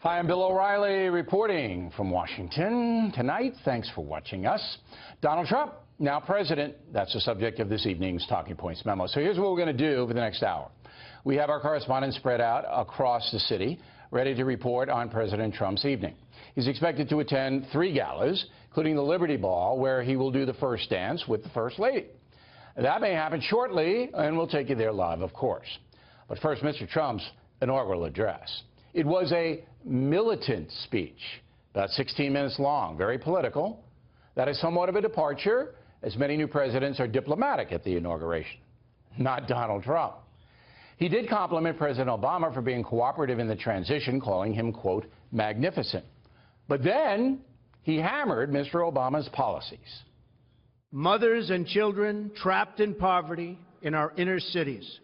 Hi, I'm Bill O'Reilly reporting from Washington. Tonight, thanks for watching us. Donald Trump, now president. That's the subject of this evening's Talking Points memo. So here's what we're going to do for the next hour. We have our correspondents spread out across the city, ready to report on President Trump's evening. He's expected to attend 3 galas, including the Liberty Ball, where he will do the first dance with the First Lady. That may happen shortly, and we'll take you there live, of course. But first, Mr. Trump's inaugural address. It was a militant speech, about 16 minutes long, very political. That is somewhat of a departure, as many new presidents are diplomatic at the inauguration. Not Donald Trump. He did compliment President Obama for being cooperative in the transition, calling him, quote, magnificent. But then he hammered Mr. Obama's policies. Mothers and children trapped in poverty in our inner cities,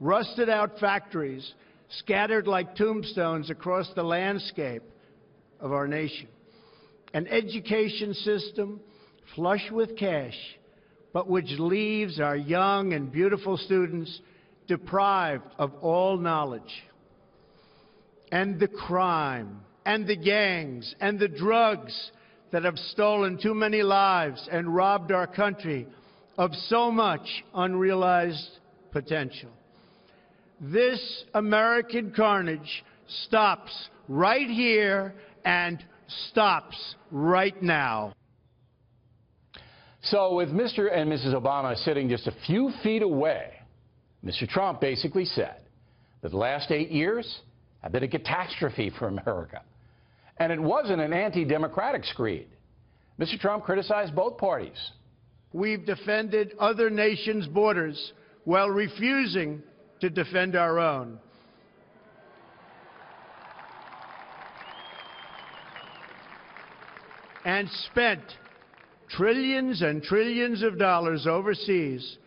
rusted out factories scattered like tombstones across the landscape of our nation, an education system flush with cash, but which leaves our young and beautiful students deprived of all knowledge, and the crime, and the gangs, and the drugs that have stolen too many lives and robbed our country of so much unrealized potential. This American carnage stops right here and stops right now. So with Mr. and Mrs. Obama sitting just a few feet away, Mr. Trump basically said that the last 8 years have been a catastrophe for America. And it wasn't an anti-democratic screed. Mr. Trump criticized both parties. We've defended other nations' borders while refusing to defend our own. And spent trillions and trillions of dollars overseas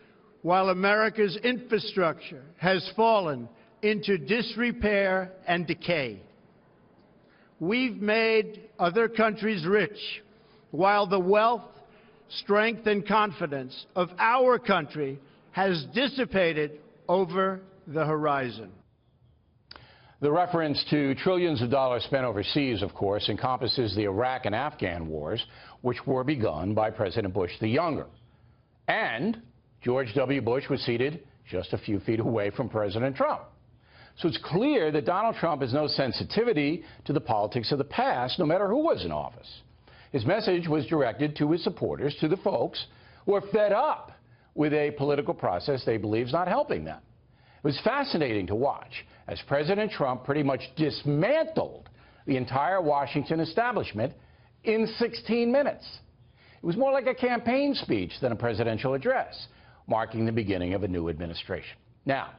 while America's infrastructure has fallen into disrepair and decay. We've made other countries rich while the wealth, strength, and confidence of our country has dissipated over the horizon. The reference to trillions of dollars spent overseas, of course, encompasses the Iraq and Afghan wars, which were begun by President Bush the Younger. And George W. Bush was seated just a few feet away from President Trump. So it's clear that Donald Trump has no sensitivity to the politics of the past, no matter who was in office. His message was directed to his supporters, to the folks who are fed up with a political process they believe is not helping them. It was fascinating to watch as President Trump pretty much dismantled the entire Washington establishment in 16 minutes. It was more like a campaign speech than a presidential address, marking the beginning of a new administration. Now,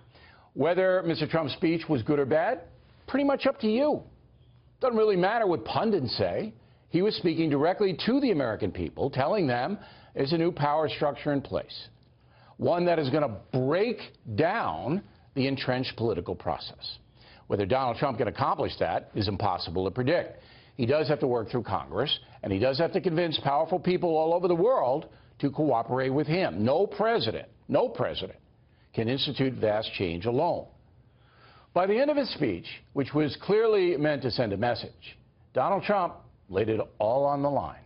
whether Mr. Trump's speech was good or bad, pretty much up to you. Doesn't really matter what pundits say. He was speaking directly to the American people, telling them there's a new power structure in place, one that is going to break down the entrenched political process. Whether Donald Trump can accomplish that is impossible to predict. He does have to work through Congress, and he does have to convince powerful people all over the world to cooperate with him. No president can institute vast change alone. By the end of his speech, which was clearly meant to send a message, Donald Trump laid it all on the line.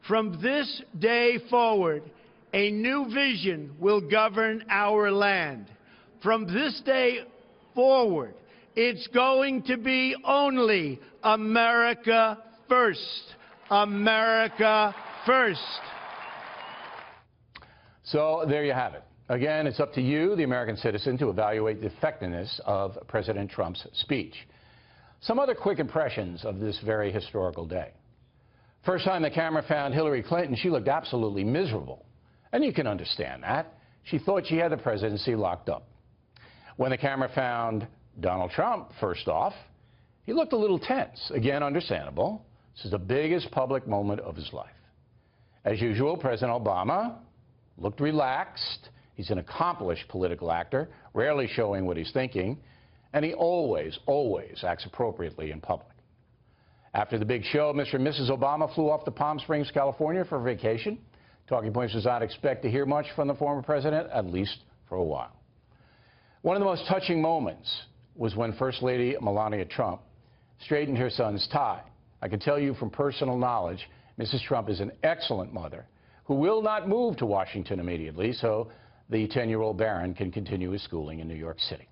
From this day forward, a new vision will govern our land. From this day forward, it's going to be only America first. America first. So there you have it. Again, it's up to you, the American citizen, to evaluate the effectiveness of President Trump's speech. Some other quick impressions of this very historical day. First time the camera found Hillary Clinton, she looked absolutely miserable. And you can understand that. She thought she had the presidency locked up. When the camera found Donald Trump, first off, he looked a little tense. Again, understandable. This is the biggest public moment of his life. As usual, President Obama looked relaxed. He's an accomplished political actor, rarely showing what he's thinking, and he always acts appropriately in public. After the big show, Mr. and Mrs. Obama flew off to Palm Springs, California for vacation. Talking Points does not expect to hear much from the former president, at least for a while. One of the most touching moments was when First Lady Melania Trump straightened her son's tie. I can tell you from personal knowledge, Mrs. Trump is an excellent mother who will not move to Washington immediately so the 10-year-old Barron can continue his schooling in New York City.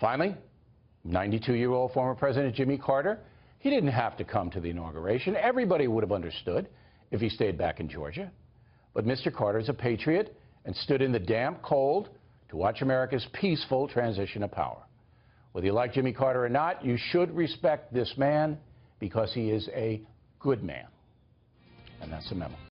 Finally, 92-year-old former President Jimmy Carter, he didn't have to come to the inauguration. Everybody would have understood if he stayed back in Georgia. But Mr. Carter is a patriot and stood in the damp cold to watch America's peaceful transition of power. Whether you like Jimmy Carter or not, you should respect this man because he is a good man. And that's the memo.